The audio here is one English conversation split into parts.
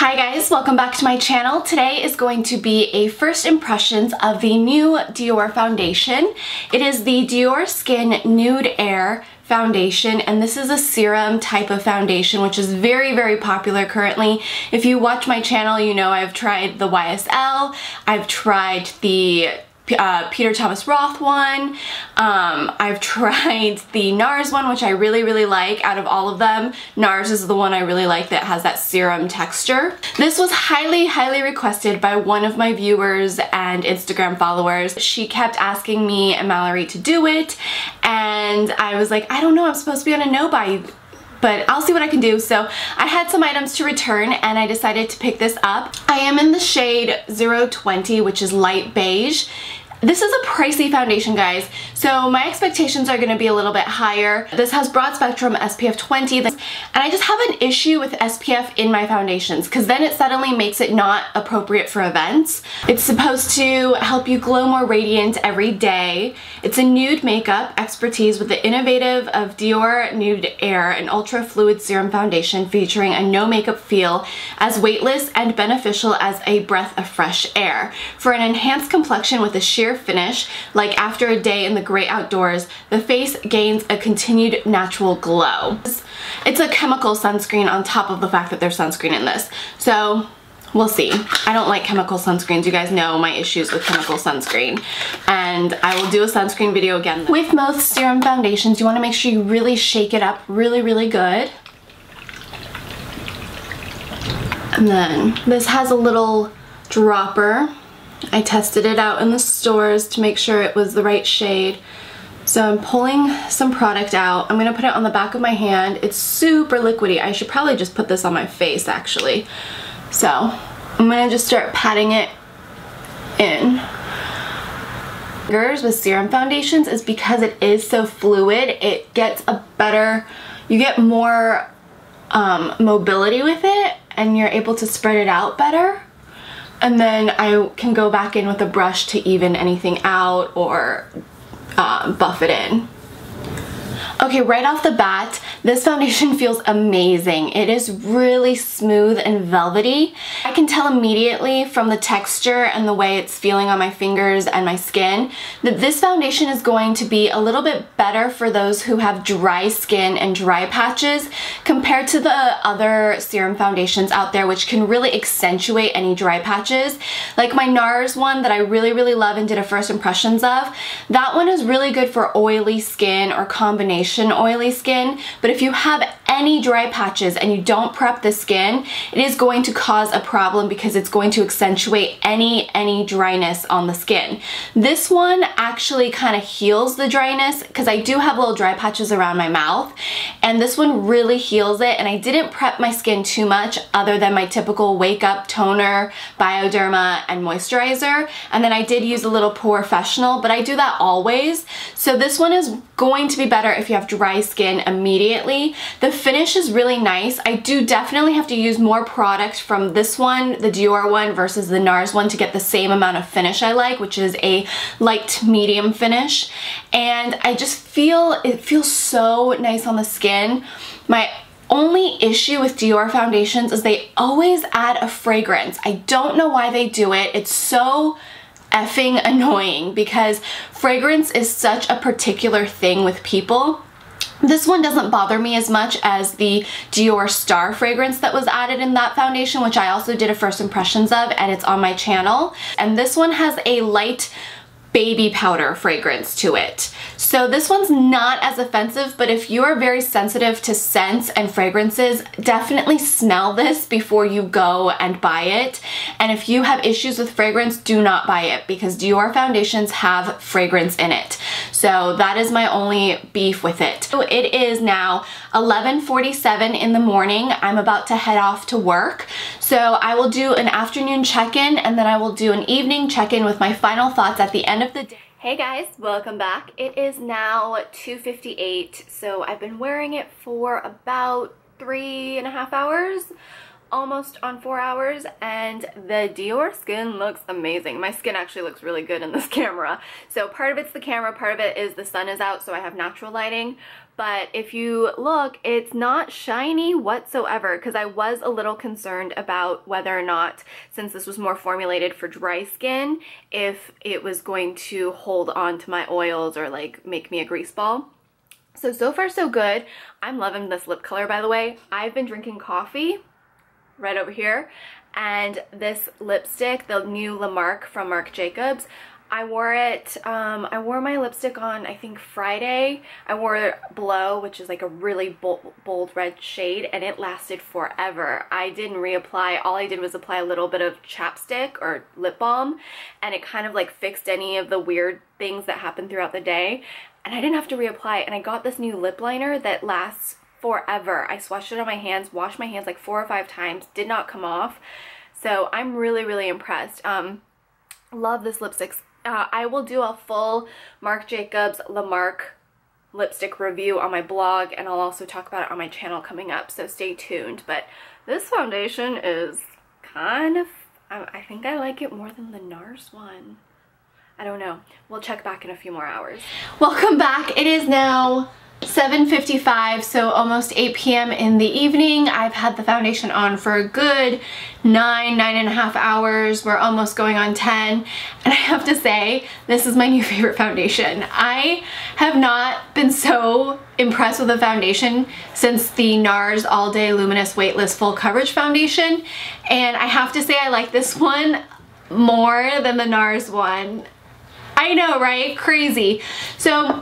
Hi guys, welcome back to my channel. Today is going to be a first impressions of the new Dior foundation. It is the DiorSkin Nude Air foundation, and this is a serum type of foundation which is very popular currently. If you watch my channel, you know I've tried the YSL, I've tried the Peter Thomas Roth one, I've tried the NARS one, which I really like. Out of all of them, NARS is the one I really like that has that serum texture. This was highly requested by one of my viewers and Instagram followers. She kept asking me and Mallory to do it, and I was like, I don't know, I'm supposed to be on a no buy, but I'll see what I can do. So I had some items to return and I decided to pick this up. I am in the shade 020, which is light beige. This is a pricey foundation, guys, so my expectations are going to be a little bit higher. This has broad spectrum SPF 20, and I just have an issue with SPF in my foundations because then it suddenly makes it not appropriate for events. It's supposed to help you glow more radiant every day. It's a nude makeup expertise with the innovative of Dior Nude Air, an ultra fluid serum foundation featuring a no makeup feel, as weightless and beneficial as a breath of fresh air. For an enhanced complexion with a sheer finish, like after a day in the great outdoors, the face gains a continued natural glow. It's a chemical sunscreen on top of the fact that there's sunscreen in this, so we'll see. I don't like chemical sunscreens. You guys know my issues with chemical sunscreen, and I will do a sunscreen video again. With most serum foundations, you want to make sure you really shake it up really good. And then this has a little dropper. I tested it out in the stores to make sure it was the right shade. So I'm pulling some product out. I'm gonna put it on the back of my hand. It's super liquidy. I should probably just put this on my face, actually. So I'm gonna just start patting it in. With serum foundations is because it is so fluid, it gets a better, you get more mobility with it, and you're able to spread it out better. And then I can go back in with a brush to even anything out or buff it in. Okay, right off the bat, this foundation feels amazing. It is really smooth and velvety. I can tell immediately from the texture and the way it's feeling on my fingers and my skin that this foundation is going to be a little bit better for those who have dry skin and dry patches compared to the other serum foundations out there, which can really accentuate any dry patches. Like my NARS one that I really love and did a first impressions of, that one is really good for oily skin or combination oily skin, but if you have any dry patches and you don't prep the skin, it is going to cause a problem because it's going to accentuate any dryness on the skin. This one actually kind of heals the dryness because I do have little dry patches around my mouth, and this one really heals it. And I didn't prep my skin too much other than my typical wake up toner, Bioderma, and moisturizer, and then I did use a little Professional, but I do that always. So this one is going to be better if you have dry skin immediately. The finish is really nice. I do definitely have to use more product from this one, the Dior one, versus the NARS one to get the same amount of finish I like, which is a light medium finish. And I just feel, it feels so nice on the skin. My only issue with Dior foundations is they always add a fragrance. I don't know why they do it. It's so effing annoying because fragrance is such a particular thing with people. This one doesn't bother me as much as the Dior Star fragrance that was added in that foundation, which I also did a first impressions of, and it's on my channel. And this one has a light baby powder fragrance to it. So this one's not as offensive, but if you are very sensitive to scents and fragrances, definitely smell this before you go and buy it. And if you have issues with fragrance, do not buy it because Dior foundations have fragrance in it. So that is my only beef with it. So it is now 11:47 in the morning. I'm about to head off to work. So I will do an afternoon check-in, and then I will do an evening check-in with my final thoughts at the end of the day. Hey guys, welcome back. It is now 2:58, so I've been wearing it for about 3.5 hours. almost on 4 hours, and the DiorSkin looks amazing. My skin actually looks really good in this camera. So part of it's the camera, part of it is the sun is out, so I have natural lighting. But if you look, it's not shiny whatsoever, because I was a little concerned about whether or not, since this was more formulated for dry skin, if it was going to hold on to my oils or like make me a grease ball. So far so good. I'm loving this lip color, by the way. I've been drinking coffee right over here, and this lipstick, the new La Marque from Marc Jacobs, I wore it, I wore my lipstick on, I think, Friday. I wore Blow, which is like a really bold red shade, and it lasted forever. I didn't reapply. All I did was apply a little bit of chapstick or lip balm, and it kind of like fixed any of the weird things that happened throughout the day, and I didn't have to reapply. And I got this new lip liner that lasts forever. I swatched it on my hands, washed my hands like 4 or 5 times, did not come off. So I'm really, really impressed. Love this lipstick. I will do a full Marc Jacobs La Marque lipstick review on my blog, and I'll also talk about it on my channel coming up, so stay tuned. But this foundation is kind of, I think I like it more than the NARS one. I don't know. We'll check back in a few more hours. Welcome back. It is now 7:55, so almost 8 p.m. in the evening. I've had the foundation on for a good 9.5 hours. We're almost going on 10, and I have to say, this is my new favorite foundation. I have not been so impressed with a foundation since the NARS All Day Luminous Weightless Full Coverage Foundation, and I have to say I like this one more than the NARS one. I know, right? Crazy. So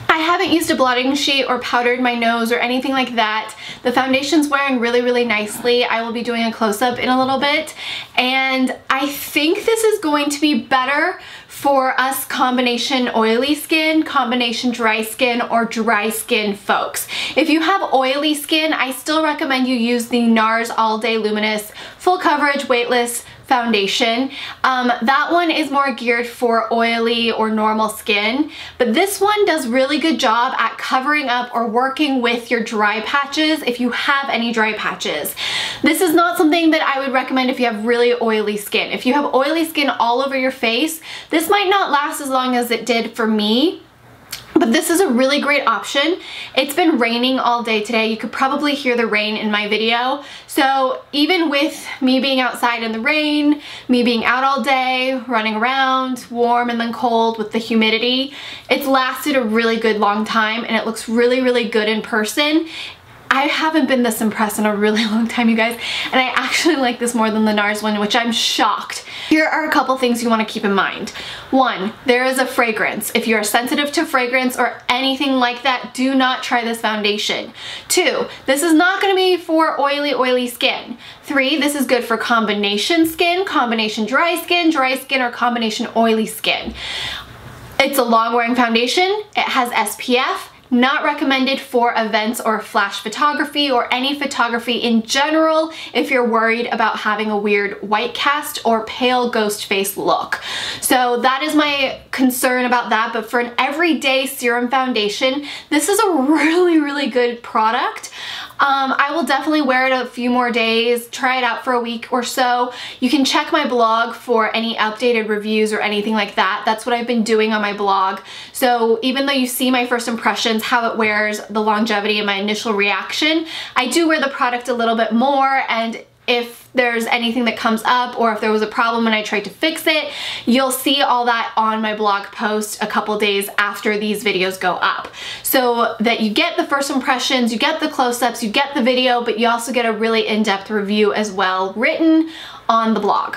I haven't used a blotting sheet or powdered my nose or anything like that. The foundation's wearing really, really nicely. I will be doing a close-up in a little bit, and I think this is going to be better for us combination oily skin, combination dry skin, or dry skin folks. If you have oily skin, I still recommend you use the NARS All Day Luminous Full Coverage Weightless Foundation. That one is more geared for oily or normal skin, but this one does really good job at covering up or working with your dry patches if you have any dry patches. This is not something that I would recommend if you have really oily skin. If you have oily skin all over your face, this might not last as long as it did for me. But this is a really great option. It's been raining all day today. You could probably hear the rain in my video. So even with me being outside in the rain, me being out all day, running around, warm and then cold with the humidity, it's lasted a really good long time, and it looks really, really good in person. I haven't been this impressed in a really long time, you guys, and I actually like this more than the NARS one, which I'm shocked. Here are a couple things you want to keep in mind. 1, there is a fragrance. If you're sensitive to fragrance or anything like that, do not try this foundation. 2, this is not going to be for oily skin. 3, this is good for combination skin, combination dry skin, or combination oily skin. It's a long-wearing foundation. It has SPF. Not recommended for events or flash photography or any photography in general if you're worried about having a weird white cast or pale ghost face look. So that is my concern about that, but for an everyday serum foundation, this is a really, really good product. I will definitely wear it a few more days, try it out for a week or so. You can check my blog for any updated reviews or anything like that. That's what I've been doing on my blog. So even though you see my first impressions, how it wears, the longevity, and my initial reaction, I do wear the product a little bit more, and if there's anything that comes up or if there was a problem and I tried to fix it, you'll see all that on my blog post a couple days after these videos go up. So that you get the first impressions, you get the close-ups, you get the video, but you also get a really in-depth review as well written on the blog.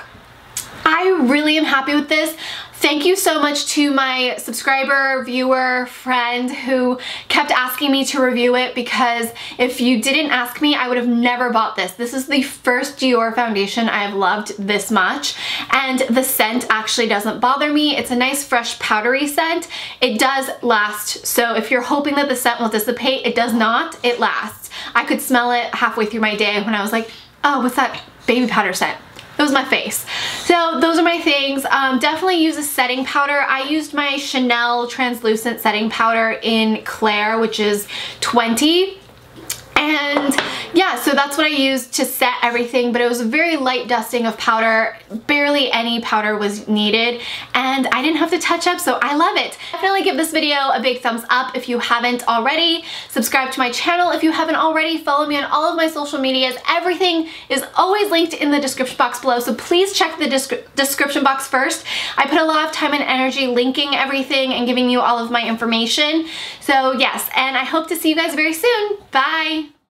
I really am happy with this. Thank you so much to my subscriber, viewer, friend who kept asking me to review it, because if you didn't ask me, I would have never bought this. This is the first Dior foundation I have loved this much, and the scent actually doesn't bother me. It's a nice fresh powdery scent. It does last, so if you're hoping that the scent will dissipate, it does not. It lasts. I could smell it halfway through my day when I was like, oh, what's that baby powder scent? That was my face. So those are my things. Definitely use a setting powder. I used my Chanel translucent setting powder in Claire, which is 20. And yeah, so that's what I used to set everything, but it was a very light dusting of powder. Barely any powder was needed, and I didn't have to touch up, so I love it. Definitely give this video a big thumbs up if you haven't already. Subscribe to my channel if you haven't already. Follow me on all of my social medias. Everything is always linked in the description box below, so please check the description box first. I put a lot of time and energy linking everything and giving you all of my information. So yes, and I hope to see you guys very soon. Bye!